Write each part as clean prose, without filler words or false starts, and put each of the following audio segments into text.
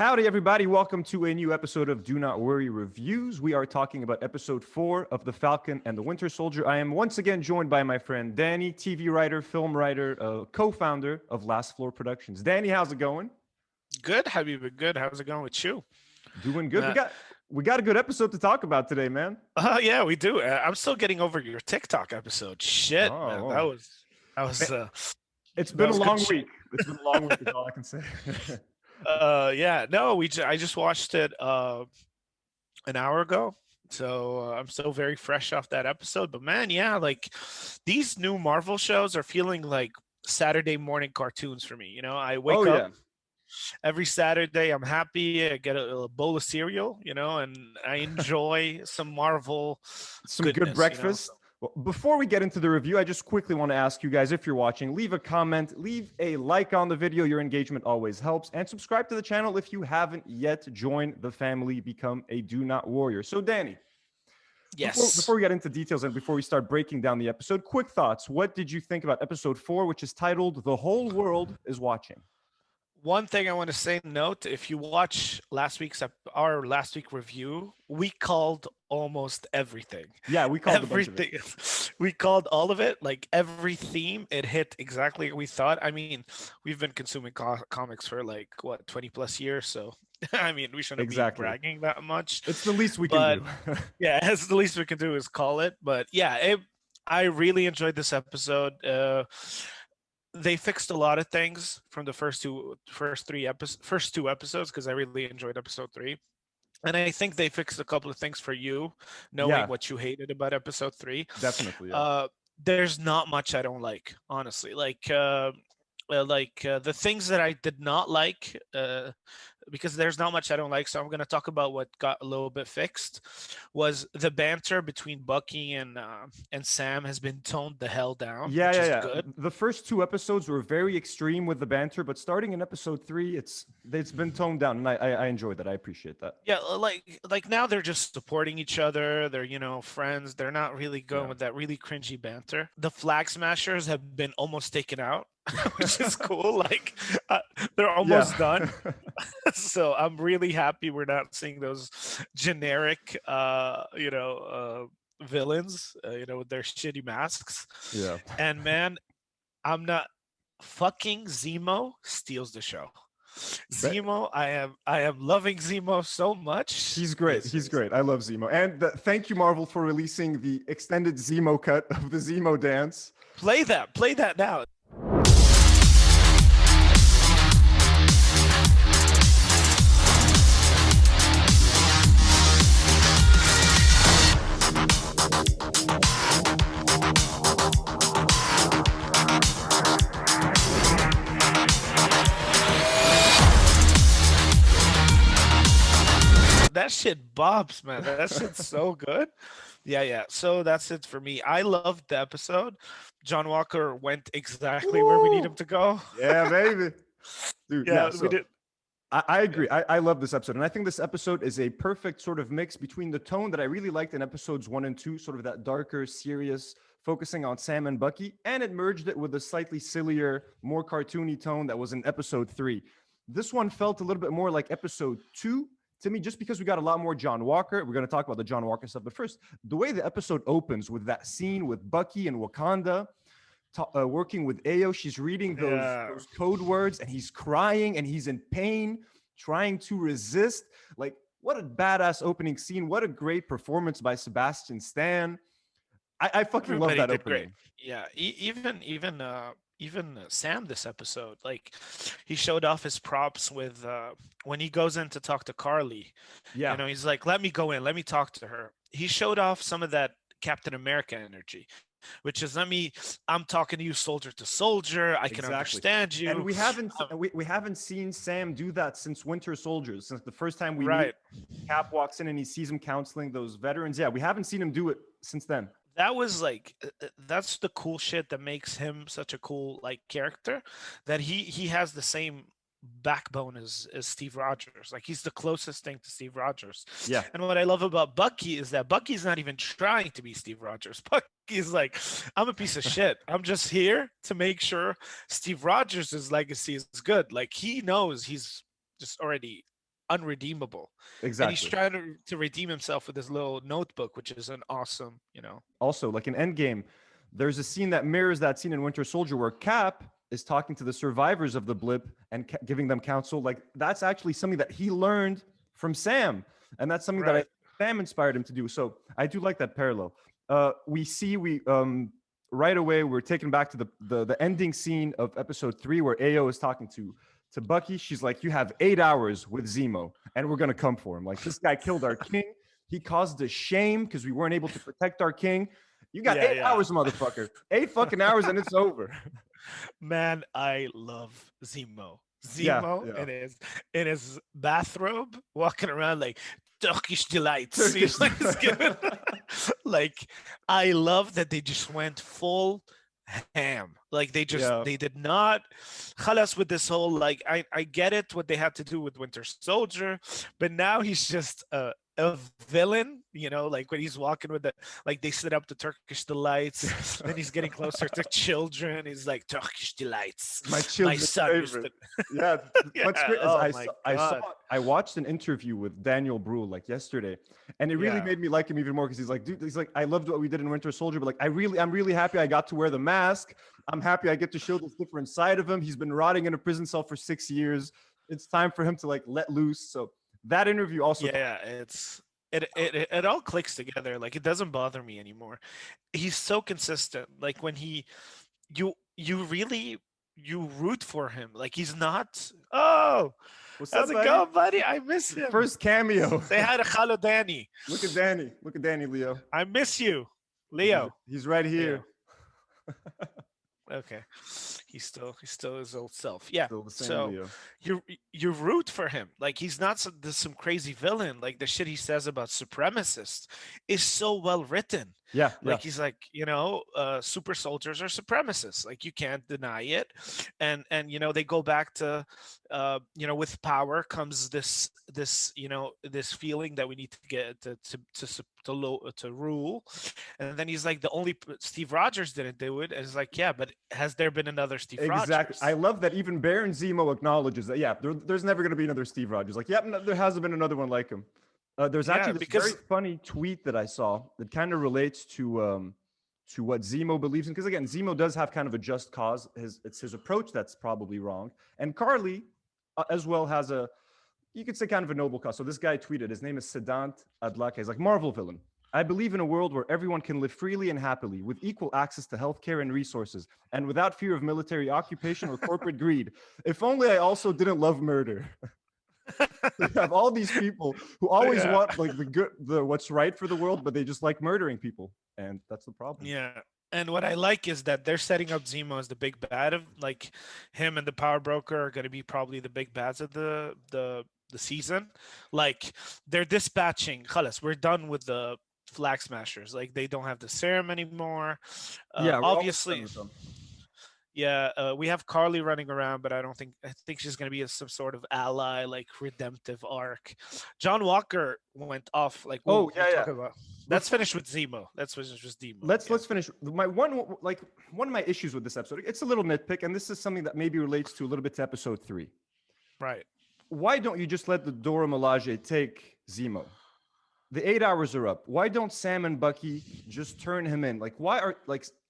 Howdy, everybody. Welcome to a new episode of Do Not Worry Reviews. We are talking about episode 4 of The Falcon and the Winter Soldier. I am once again joined by my friend Dany, TV writer, film writer, co-founder of Last Floor Productions. Dany, how's it going? Good, Habib. Good. How's it going with you? Doing good. Uh, We got a good episode to talk about today, man. yeah, we do. I'm still getting over your TikTok episode. Shit, man. That Oh, was it's that been a was good long shit. week. It's been a long week, is all I can say. Yeah, no, I just watched it an hour ago. So I'm still very fresh off that episode. But man, yeah, like these new Marvel shows are feeling like Saturday morning cartoons for me. I Oh, wake up yeah. every Saturday. I'm happy. I get a bowl of cereal, and I enjoy some Marvel Some good goodness. breakfast. Well, before we get into the review, I just quickly want to ask you guys, if you're watching, leave a comment, leave a like on the video. Your engagement always helps. And subscribe to the channel if you haven't yet. Join the family, become a Do Not Warrior. So, Dany, before Yes. we get into details and before we start breaking down the episode, quick thoughts. What did you think about episode 4, which is titled The Whole World is Watching? One thing I want to say, note, if you watch our last week review, we called almost everything. Yeah, we called a bunch of it. Everything. We called all of it, like every theme, it hit exactly what we thought. I mean, we've been consuming comics for like what, 20 plus years, so I mean, we shouldn't be Exactly. bragging that much. It's the least we can But do. yeah, as the least we can do is call it. But yeah, I really enjoyed this episode. They fixed a lot of things from the first two episodes because I really enjoyed episode 3. And I think they fixed a couple of things for you, knowing Yeah, what you hated about episode 3. definitely. Yeah. Uh, there's not much I don't like, honestly. The things that I did not like, because there's not much I don't like. So I'm gonna talk about what got a little bit fixed. Was the banter between Bucky and Sam has been toned the hell down, Yeah, which yeah, is yeah. good. The first 2 episodes were very extreme with the banter, but starting in episode 3, it's been toned down, and I enjoyed that. I appreciate that. Yeah, like now they're just supporting each other. They're friends. They're not really going Yeah. with that really cringy banter. The flag smashers have been almost taken out, which is cool. Like they're almost done. Yeah. So I'm really happy we're not seeing those generic, villains, with their shitty masks. Yeah. And man, I'm not fucking Zemo steals the show. But Zemo, I am loving Zemo so much. he's great. It's He's just great. I love Zemo. And thank you, Marvel, for releasing the extended Zemo cut of the Zemo dance. play that now. That shit bobs, man. That shit's so good. Yeah, yeah. So that's it for me. I loved the episode. John Walker went exactly where we need him Woo! to go. Yeah, baby. Dude, yeah. Yeah, we So did. I agree. I love this episode. And I think this episode is a perfect sort of mix between the tone that I really liked in episodes 1 and 2, sort of that darker, serious, focusing on Sam and Bucky, and it merged it with a slightly sillier, more cartoony tone that was in episode 3. This one felt a little bit more like episode 2 to me, just because we got a lot more John Walker. We're going to talk about the John Walker stuff. But first, the way the episode opens with that scene with Bucky and Wakanda working with Ayo. She's reading Yeah. those code words, and he's crying and he's in pain, trying to resist. Like, what a badass opening scene! What a great performance by Sebastian Stan. I fucking love Everybody that did great. opening. Yeah, even Sam this episode, like he showed off his props with when he goes in to talk to Carly. Yeah, He's like, "Let me go in, let me talk to her." He showed off some of that Captain America energy, which is, I'm talking to you soldier to soldier. I can exactly. understand And you. we haven't seen Sam do that since Winter Soldiers. Since the first time we meet, Right. Cap walks in and he sees him counseling those veterans. Yeah, we haven't seen him do it since then. That was like that's the cool shit that makes him such a cool like character, that he has the same backbone as Steve Rogers. Like he's the closest thing to Steve Rogers. Yeah, And what I love about Bucky is that Bucky's not even trying to be Steve Rogers. Bucky's like, I'm a piece of shit. I'm just here to make sure Steve Rogers' legacy is good. Like he knows he's just already unredeemable, and he's Exactly. trying to redeem himself with his little notebook, which is an awesome, Also, like in Endgame, there's a scene that mirrors that scene in Winter Soldier where Cap is talking to the survivors of the blip and giving them counsel. Like that's actually something that he learned from Sam, and that's something that right. Sam inspired him to do. So I do like that parallel. We right away we're taken back to the ending scene of episode 3 where Ao is talking to Bucky. She's like, "You have 8 hours with Zemo, and we're gonna come for him. Like this guy killed our king. He caused us shame because we weren't able to protect our king. You got Yeah, 8 hours, motherfucker. 8 fucking hours, and it's over." man, I love Zemo. Yeah, Zemo yeah. in his bathrobe, walking around like Turkish delights. Turkish. Like, I love that they just went full ham. Like they did not khalas with this whole, like, I get it what they had to do with Winter Soldier, but now he's just a villain, like when he's walking with the, like, they set up the Turkish delights, then he's getting closer to children, he's like, Turkish delights, My children's son favorite. Yeah, what's great is oh I my saw God. I watched an interview with Daniel Brühl like yesterday, and it really Yeah. made me like him even more because he's like, dude, he's like, I loved what we did in Winter Soldier, but like, I'm really happy I got to wear the mask. I'm happy I get to show this different side of him. He's been rotting in a prison cell for 6 years. It's time for him to like let loose. So that interview also. Yeah, it all clicks together. Like, it doesn't bother me anymore. He's so consistent. Like, when you really, you root for him. Like, he's not, oh, What's how's up, it buddy? going, buddy? I miss him. First cameo. Say hi to Khalo Dany. Look at Danny. Look at Danny, Leo. I miss you, Leo. He's right here. Okay, he's still his old self. Yeah. Still the same So Leo. you root for him. Like, he's not some crazy villain. Like, the shit he says about supremacists is so well written. Yeah, Like, he's like, super soldiers are supremacists. Like, you can't deny it. And they go back to, with power comes this feeling that we need to get to rule. And then he's like, the only Steve Rogers didn't do it. And it's like, yeah, but has there been another Steve Rogers? Exactly. I love that even Baron Zemo acknowledges that. Yeah, there's never going to be another Steve Rogers. Like, yeah, no, there hasn't been another one like him. There's actually this very funny tweet that I saw that kind of relates to what Zemo believes in. Because again, Zemo does have kind of a just cause. It's his approach that's probably wrong. And Carly as well has you could say kind of a noble cause. So this guy tweeted, his name is Sedant Adlaka. He's like, Marvel villain. I believe in a world where everyone can live freely and happily with equal access to healthcare and resources and without fear of military occupation or corporate greed. If only I also didn't love murder. We have all these people who always want like what's right for the world, but they just like murdering people, and that's the problem. Yeah. And what I like is that they're setting up Zemo as the big bad of, like, him and the Power Broker are going to be probably the big bads of the season. Like, they're dispatching, khalas, we're done with the Flag Smashers. Like, they don't have the serum anymore. Obviously. Yeah, we have Carly running around, but I think she's going to be some sort of ally, like redemptive arc. John Walker went off. Like, that's finished with Zemo. That's finished with Zemo. Let's finish. One of my issues with this episode, it's a little nitpick, and this is something that maybe relates to a little bit to episode 3. Right. Why don't you just let the Dora Milaje take Zemo? The 8 hours are up. Why don't Sam and Bucky just turn him in? Like, why are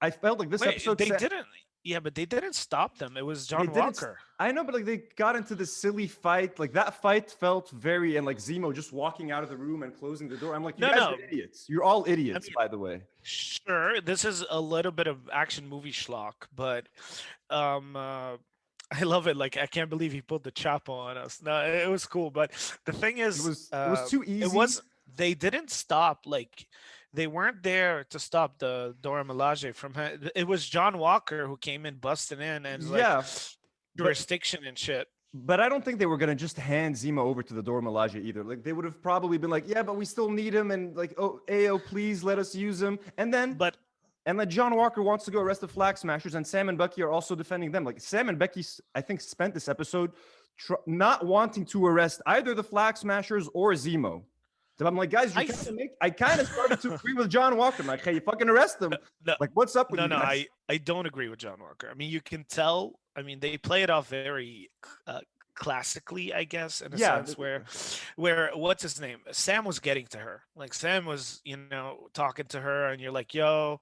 I felt like this episode. They didn't. Yeah, but they didn't stop them. It was John Walker. I know, but like they got into this silly fight. Like that fight felt very, and like Zemo just walking out of the room and closing the door. I'm like, you guys are idiots. You're all idiots, by the way. Sure, this is a little bit of action movie schlock, but I love it. Like, I can't believe he pulled the chopper on us. No, it was cool, but the thing is, it was too easy. They didn't stop. Like, they weren't there to stop the Dora Milaje from it was John Walker who came in busting in and jurisdiction and shit. But I don't think they were gonna just hand Zemo over to the Dora Milaje either. Like, they would have probably been like, yeah, but we still need him, and like, oh, Ao, please let us use him. And then John Walker wants to go arrest the Flag Smashers, and Sam and Bucky are also defending them. Like, Sam and Becky, I think, spent this episode not wanting to arrest either the Flag Smashers or Zemo. So I'm like, guys, I kind of started to agree with John Walker. I'm like, hey, you fucking arrest them. Like, what's up with you guys? I don't agree with John Walker. I mean, you can tell. I mean, they play it off very classically, I guess, in a Yeah, sense where what's his name? Sam was getting to her. Like Sam was, talking to her, and you're like, yo,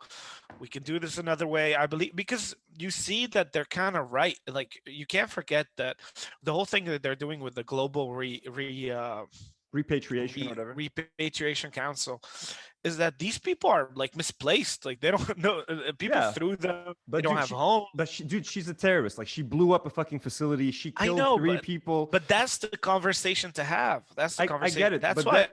we can do this another way. I believe because you see that they're kind of right. Like you can't forget that the whole thing that they're doing with the global repatriation or whatever. repatriation council is that these people are like misplaced. Like they don't know people Yeah, through them. They but don't dude, have homes. dude, she's a terrorist. Like she blew up a fucking facility. She I killed know, three but people. that's the conversation to have. That's the I conversation. get it, That's but why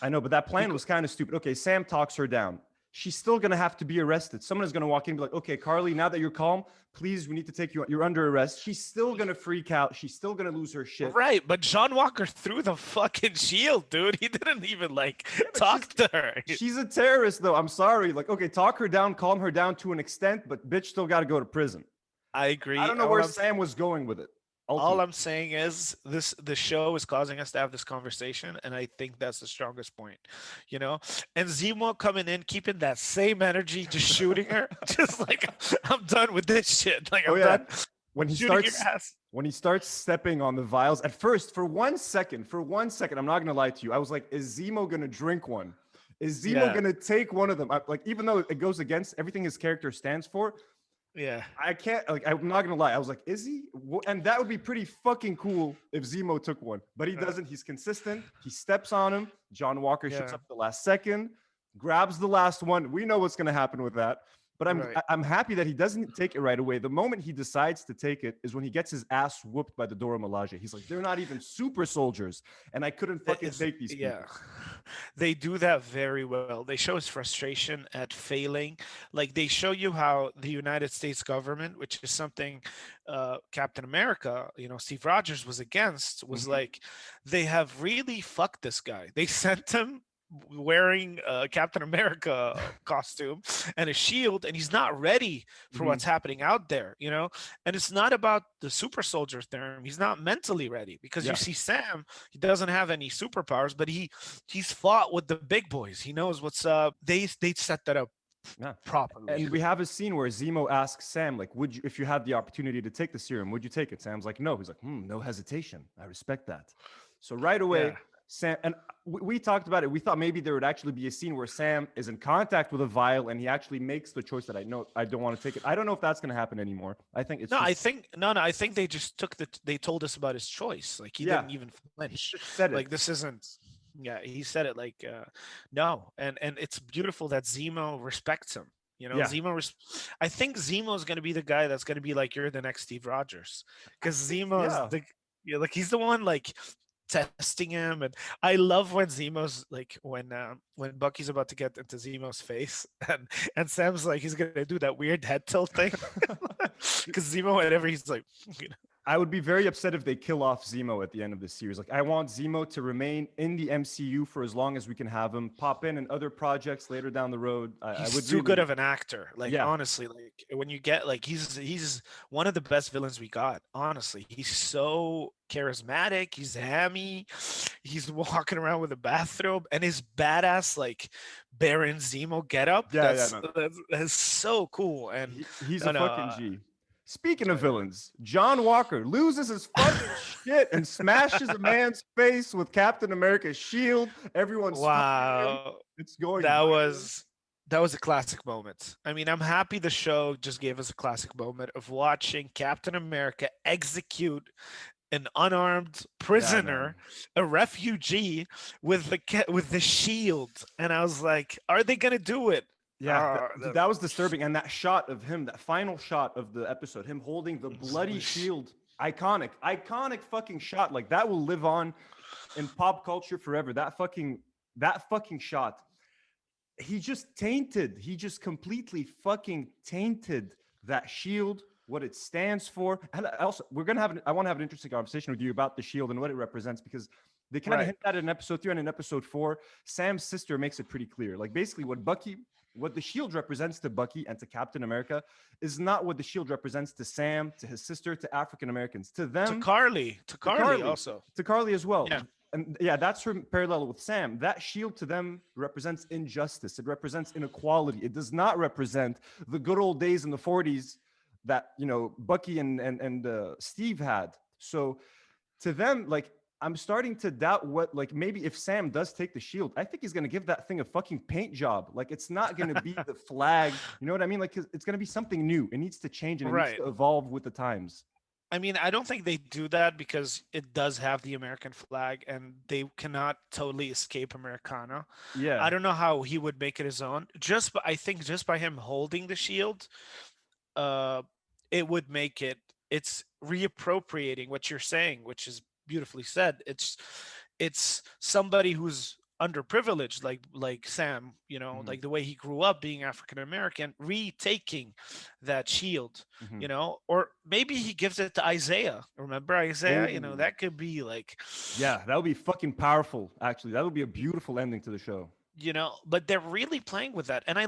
I know, but that we plan was kind of stupid. Okay, Sam talks her down. She's still gonna have to be arrested. Someone is gonna walk in and be like, "Okay, Carly, now that you're calm, please, we need to take you. You're under arrest." She's still gonna freak out. She's still gonna lose her shit. right, but John Walker threw the fucking shield, dude. He didn't even like But talk to her. she's a terrorist, though. I'm sorry. Like, okay, talk her down, calm her down to an extent, but bitch still got to go to prison. I I agree. don't know where Sam was going with it. All Ultimately. I'm saying is the show is causing us to have this conversation, and I think that's the strongest point, you know. And Zemo coming in, keeping that same energy, just shooting her, just like I'm done with this shit. Like Oh I'm yeah. done When he shooting starts your ass. when he starts stepping on the vials, at first, for 1 second, I'm not gonna lie to you, I was like, is Zemo gonna drink one? Is Zemo Yeah, gonna take one of them? Like, even though it goes against everything his character stands for, yeah. I can't. Like, I'm not gonna lie. I was like, is he? And that would be pretty fucking cool if Zemo took one, but he doesn't. He's consistent. He steps on him. John Walker shows Yeah. up at the last second, grabs the last one. We know what's gonna happen with that. But Right. I'm happy that he doesn't take it right away. The moment he decides to take it is when he gets his ass whooped by the Dora Milaje. He's like, they're not even super soldiers, and I couldn't fucking take these people. Yeah, they do that very well. They show his frustration at failing. Like they show you how the United States government, which is something Captain America, Steve Rogers was against, was Mhm. like they have really fucked this guy. They sent him wearing a Captain America costume and a shield, and he's not ready for Mhm. what's happening out there, And it's not about the super soldier term. He's not mentally ready because you Yeah. see Sam, he doesn't have any superpowers, but he's fought with the big boys. He knows what's up. They set that up Yeah. properly. And we have a scene where Zemo asks Sam, like, would you, if you had the opportunity to take the serum, would you take it? Sam's like, no. He's like, no hesitation. I respect that. So right away, Yeah. Sam, and we talked about it. We thought maybe there would actually be a scene where Sam is in contact with a vial and he actually makes the choice that I know I don't want to take it. I don't know if that's going to happen anymore. I think it's No, just, I think they just they told us about his choice. Like he yeah, didn't even he flinch. just said Like it. this isn't yeah, he said it like no. And it's beautiful that Zemo respects him. Yeah. I think Zemo is going to be the guy that's going to be like, you're the next Steve Rogers, because Zemo is Yeah. like he's the one like testing him. And I love when Zemo's like when Bucky's about to get into Zemo's face, and Sam's like he's gonna do that weird head tilt thing because Zemo, whatever, he's like I would be very upset if they kill off Zemo at the end of this series. Like, I want Zemo to remain in the MCU for as long as we can have him pop in other projects later down the road. I he's would too really, good of an actor. Like yeah, honestly, like when you get like he's one of the best villains we got. Honestly, he's so charismatic. He's hammy. He's walking around with a bathrobe and his badass like Baron Zemo getup. yeah, yeah. No, That's so cool. And he's no, a no, fucking G. Speaking of villains, John Walker loses his fucking shit and smashes a man's face with Captain America's shield. Everyone's fucking him. wow, It's going that viral. was a classic moment. I mean, I'm happy the show just gave us a classic moment of watching Captain America execute an unarmed Yeah, man. prisoner, a refugee with the shield, and I was like, "Are they gonna do it?" Yeah, that was disturbing. And that shot of him, that final shot of the episode, him holding the bloody shield, iconic fucking shot. Like that will live on in pop culture forever. That fucking shot. He just completely fucking tainted that shield, what it stands for. And also, I want to have an interesting conversation with you about the shield and what it represents, because they kind of right. hint at it in episode 3 and in episode 4. Sam's sister makes it pretty clear. Like basically what the shield represents to Bucky and to Captain America is not what the shield represents to Sam, to his sister, to African Americans. To them, To to Carly Carly, also. to Carly as well. Yeah, And yeah, that's her parallel with Sam. That shield to them represents injustice. It represents inequality. It does not represent the good old days in the 40s that Bucky and Steve had. So to them, like, I'm starting to doubt what, like, maybe if Sam does take the shield, I think he's going to give that thing a fucking paint job. Like, it's not going to be the flag. You know what I mean? Like, it's going to be something new. It needs to change and it needs Right. to evolve with the times. I mean, I don't think they do that because it does have the American flag and they cannot totally escape Americana. Yeah. I don't know how he would make it his own. I think just by him holding the shield, uh, it would make it. It's reappropriating what you're saying, which is beautifully said. It's somebody who's underprivileged, like Sam, Mhm. like the way he grew up being African American, retaking that shield, Mhm. or maybe he gives it to Isaiah. Remember Isaiah? Oh, That could be like, yeah. That would be fucking powerful, actually. That would be a beautiful ending to the show. but they're really playing with that. And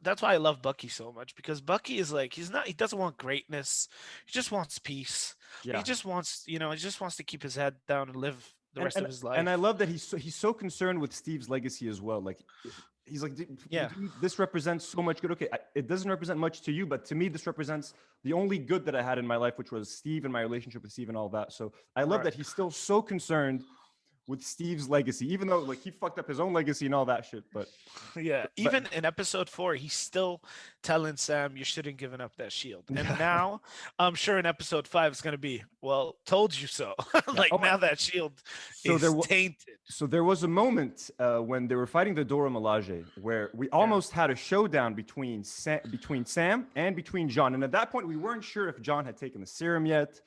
that's why I love Bucky so much, because Bucky is like, he doesn't want greatness. He just wants peace. Yeah. He just wants to keep his head down and live the and rest and of his and I life. love that he's so concerned with Steve's legacy as well. Like he's like, Yeah. Dude, this represents so much good. Okay, it doesn't represent much to you, but to me, this represents the only good that I had in my life, which was Steve and my relationship with Steve and all that. So I love Right. that he's still so concerned with Steve's legacy, even though like he fucked up his own legacy and all that shit. Yeah. But Even in episode 4, he's still telling Sam, you shouldn't given up that shield. And yeah, now I'm sure in episode 5 it's gonna be, well, told you so. yeah. Like, Oh, now that shield so is tainted. there was a moment when they were fighting the Dora Milaje where we Yeah. almost had a showdown between Sam and between John. And at that point, we weren't sure if John had taken the serum yet.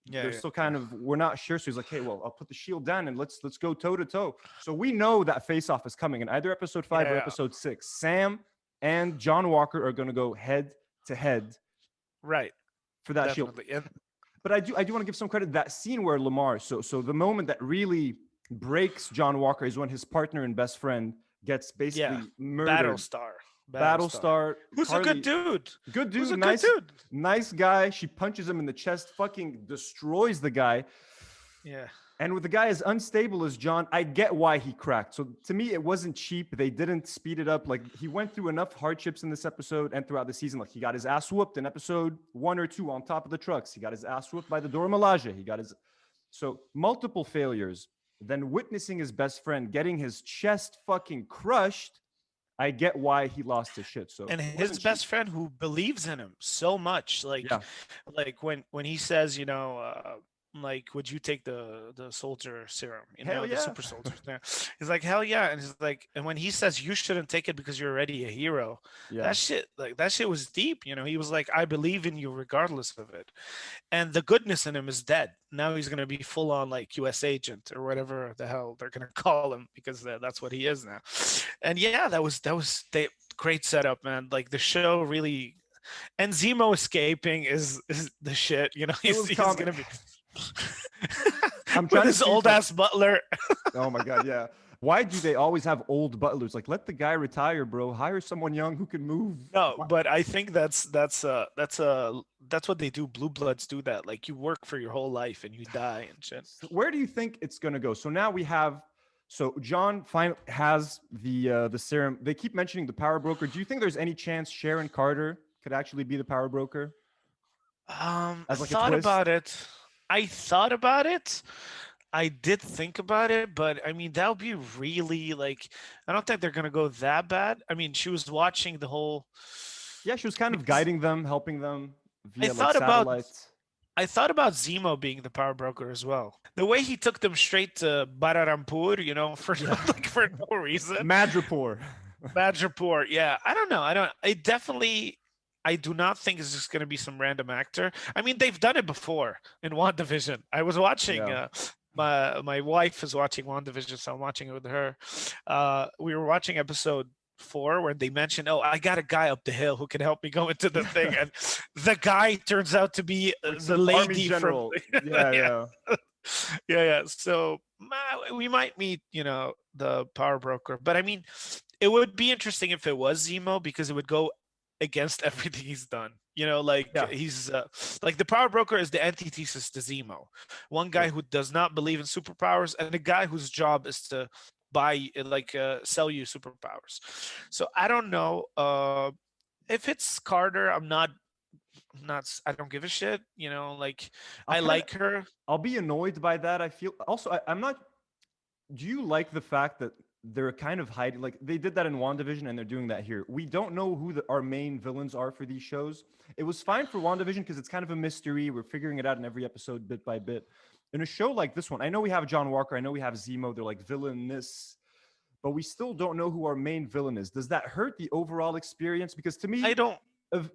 Yeah. They're Yeah. still kind of, we're not sure. So he's like, hey, well, I'll put the shield down and let's go toe to toe. So we know that face off is coming in either episode 5 or Yeah. episode 6. Sam and John Walker are going to go head to head Right. for that shield. Definitely. And But I do want to give some credit. That scene where Lamar, so the moment that really breaks John Walker is when his partner and best friend gets basically yeah. murdered. Battlestar. Battlestar, Who's a good dude? good Who's dude, a good nice, dude? nice guy. She punches him in the chest, fucking destroys the guy. Yeah. And with the guy as unstable as John, I get why he cracked. So to me, it wasn't cheap. They didn't speed it up. Like he went through enough hardships in this episode and throughout the season. Like he got his ass whooped in episode 1 or 2 on top of the trucks. He got his ass whooped by the Dora Milaje. So multiple failures. Then witnessing his best friend getting his chest fucking crushed. I get why he lost his shit. So And it his wasn't best cheap. friend who believes in him so much, Yeah. like when he says, like, would you take the soldier serum, Hell the yeah. super soldier serum? He's like, hell yeah. And he's like, and when he says you shouldn't take it because you're already a hero, Yeah. that shit was deep. He was like, I believe in you regardless of it. And the goodness in him is dead. Now he's gonna be full on like US agent or whatever the hell they're gonna call him, because that's what he is now. And yeah, that was the great setup, man. Like the show really, and Zemo escaping is the shit. It was He's comic. gonna be I'm with trying to his see old ass butler. Oh my god, yeah. Why do they always have old butlers? Like, let the guy retire, bro. Hire someone young who can move. No, but I think that's what they do. Blue Bloods do that. Like you work for your whole life and you die and shit. So where do you think it's gonna go? So now we have. So John has the serum. They keep mentioning the power broker. Do you think there's any chance Sharon Carter could actually be the power broker? I As like a thought twist? about it. I thought about it. I did think about it, but I mean that would be really like, I don't think they're gonna go that bad. I mean, she was watching the whole. Yeah, she was kind of Because guiding them, helping them I via like thought about satellites. I thought about Zemo being the power broker as well. The way he took them straight to Bararampur, for Yeah. like for no reason. Madripoor. Madripoor, yeah. I don't know. I do not think it's just going to be some random actor. I mean, they've done it before in WandaVision. I was watching. Yeah. My wife is watching WandaVision, so I'm watching it with her. We were watching episode 4 where they mentioned, "Oh, I got a guy up the hill who can help me go into the thing," and the guy turns out to be Like the some army lady general. from. Yeah, Yeah. yeah. Yeah. So we might meet, the power broker, but I mean, it would be interesting if it was Zemo, because it would go against everything he's done. Like Yeah. he's like the power broker is the antithesis to Zemo. One guy Yeah. who does not believe in superpowers, and a guy whose job is to sell you superpowers. So I don't know if it's Carter. I'm not I don't give a shit. You know, like I'll I kind of like her. I'll be annoyed by that. I feel also I'm not. Do you like the fact that they're kind of hiding? Like they did that in WandaVision, and they're doing that here. We don't know who our main villains are for these shows. It was fine for WandaVision because it's kind of a mystery. We're figuring it out in every episode, bit by bit. In a show like this one, I know we have John Walker. I know we have Zemo. They're like villainous, but we still don't know who our main villain is. Does that hurt the overall experience? Because to I me, don't.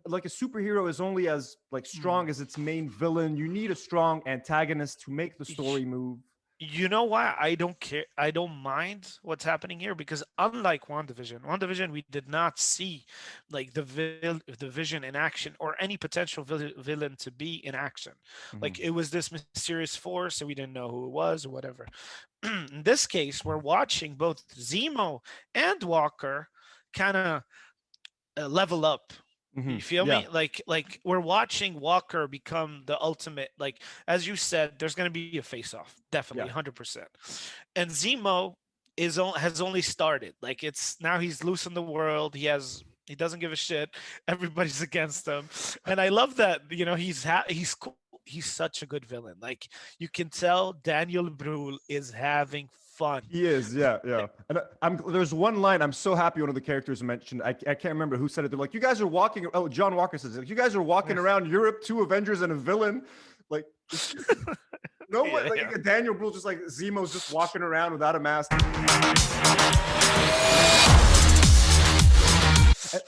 like a superhero is only as like hmm, strong as its main villain. You need a strong antagonist to make the story move. You know why I don't care? I don't mind what's happening here because unlike WandaVision, we did not see like the Vision in action or any potential villain to be in action. Mm-hmm. Like it was this mysterious force, and we didn't know who it was or whatever. In this case, we're watching both Zemo and Walker kind of level up. Mm-hmm. You feel Yeah. me? Like we're watching Walker become the ultimate. Like as you said, there's gonna be a face off, definitely, Yeah. 100%. And Zemo has only started. Like it's now he's loose in the world. He doesn't give a shit. Everybody's against him, and I love that. You know he's cool. He's such a good villain. Like you can tell Daniel Brühl is having fun. He is, yeah, yeah. And there's one line I'm so happy one of the characters mentioned. I can't remember who said it. They're like, you guys are walking. Oh, John Walker says, like, you guys are walking around Europe, two Avengers and a villain. Like, no one, Yeah, like yeah. Daniel Brühl, just like Zemo's just walking around without a mask.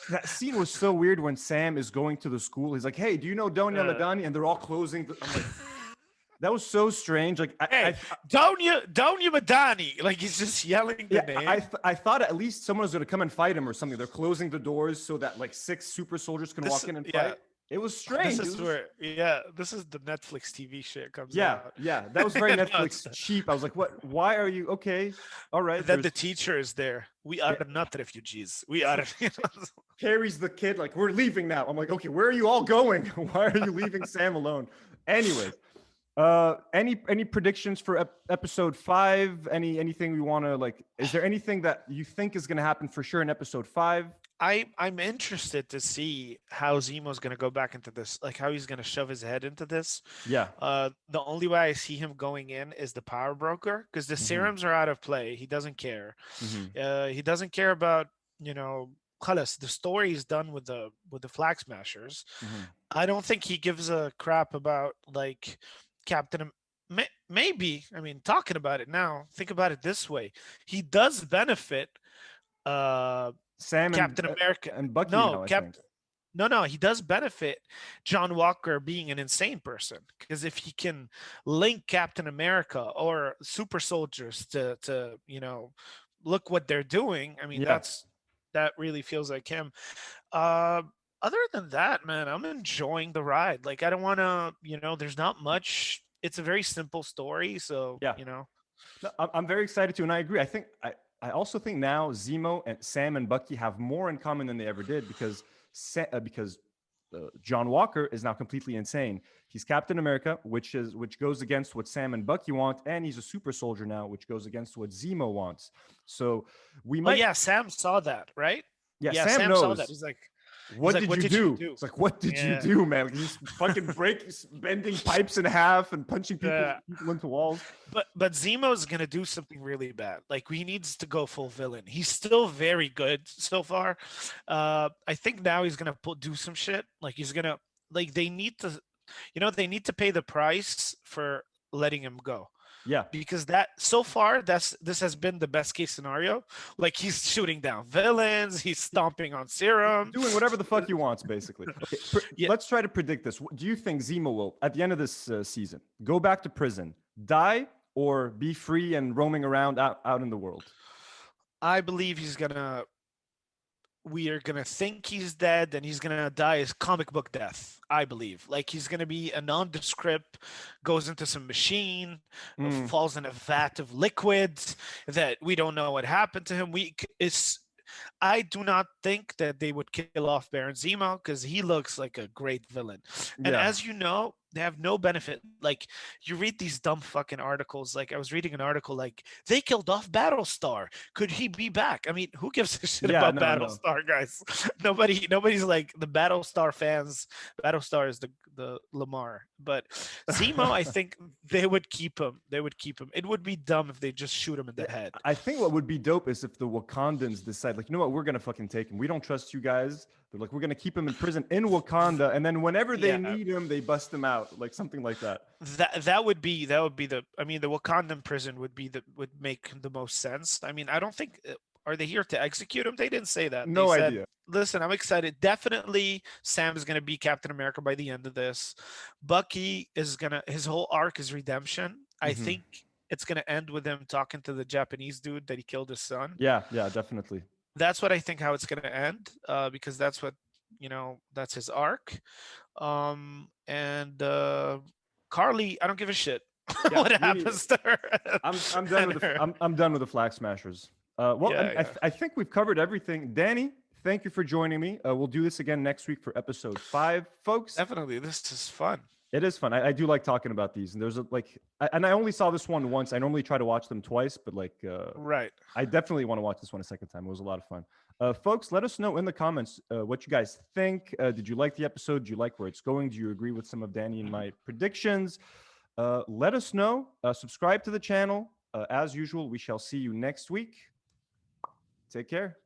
That scene was so weird when Sam is going to the school. He's like, hey, do you know Donya Uh, Ladani? And they're all closing. I'm like, that was so strange. Like, hey, Donya Madani. Like he's just yelling the yeah, name. I thought at least someone was going to come and fight him or something. They're closing the doors so that like 6 super soldiers can walk in and Yeah, fight. It was this strange. is where, yeah, this is the Netflix TV shit comes Yeah, out. yeah, that was very No, Netflix cheap. I was like, what? Why are you okay? All right, then there's the teacher is there. We are yeah, not refugees. We are. carries the kid like we're leaving now. I'm like, okay, where are you all going? Why are you leaving Sam alone? Anyways, any predictions for episode 5? Anything we want to like? Is there anything that you think is going to happen for sure in episode 5? I'm interested to see how Zemo's gonna go back into this, like how he's gonna shove his head into this. Yeah. The only way I see him going in is the power broker because the Mm-hmm. serums are out of play. He doesn't care. Mm-hmm. He doesn't care about you know. Khalas, the story is done with the flag smashers. Mm-hmm. I don't think he gives a crap about like Captain. Maybe I mean talking about it now. Think about it this way: he does benefit uh Sam Captain America. and Bucky No, now, I think. no, he does benefit John Walker being an insane person because if he can link Captain America or super soldiers to look what they're doing. I mean, Yeah. that really feels like him. Uh, Other than that, man, I'm enjoying the ride. Like, I don't want to, there's not much. It's a very simple story, so Yeah. No, I'm very excited too, and I agree. I also think now Zemo and Sam and Bucky have more in common than they ever did because John Walker is now completely insane. He's Captain America, which goes against what Sam and Bucky want, and he's a super soldier now, which goes against what Zemo wants. So we Oh might, yeah, Sam saw that, right? yeah, Yeah, Sam Sam saw that. knows. He's like, What did "What you did you do? do?" It's like, what did you Yeah. do, man? Like, he's fucking bending pipes in half and punching Yeah. people into walls. But Zemo's gonna do something really bad. Like he needs to go full villain. He's still very good so far. I think now he's gonna do some shit. Like he's gonna like they need to pay the price for letting him go. Yeah. Because that so far this has been the best case scenario. Like he's shooting down villains, he's stomping on serum. Doing whatever the fuck he wants, basically. Okay, Yeah, let's try to predict this. Do you think Zemo will, at the end of this season, go back to prison, die, or be free and roaming around out in the world? I believe we are gonna think he's dead and he's gonna die his comic book death. I believe, like he's gonna be a nondescript, goes into some machine, Mm, falls in a vat of liquid that we don't know what happened to him. I do not think that they would kill off Baron Zemo because he looks like a great villain. And yeah. as you know, They have no benefit. Like, you read these dumb fucking articles. Like, I was reading an article like, they killed off Battlestar. Could he be back? I mean, who gives a shit Yeah, about no, no. Battlestar, guys? Nobody's like the Battlestar fans. Battlestar is the Lamar. But Zemo, I think they would keep him. They would keep him. It would be dumb if they just shoot him in the head. I think what would be dope is if the Wakandans decide, like, you know what, we're gonna fucking take him. We don't trust you guys. They're like, we're gonna keep him in prison in Wakanda, and then whenever they need him, they bust him out, like something like that. That would be the. I mean, the Wakandan prison would make the most sense. I mean, I don't think. Are they here to execute him? They didn't say that. No They said, idea. listen, I'm excited. Definitely, Sam is gonna be Captain America by the end of this. Bucky is gonna. His whole arc is redemption. I think it's gonna end with him talking to the Japanese dude that he killed his son. Yeah, definitely. That's what I think how it's gonna end, because that's what that's his arc. And Carly, I don't give a shit what happens to her. I'm done with I'm done with the Flag Smashers. I think we've covered everything. Dany, thank you for joining me. We'll do this again next week for episode 5, folks. Definitely, this is fun. It is fun. I do like talking about these, and there's I only saw this one once. I normally try to watch them twice, but right. I definitely want to watch this one a second time. It was a lot of fun. Folks, let us know in the comments what you guys think. Did you like the episode? Do you like where it's going? Do you agree with some of Dany and my predictions? Let us know. Subscribe to the channel. As usual, we shall see you next week. Take care.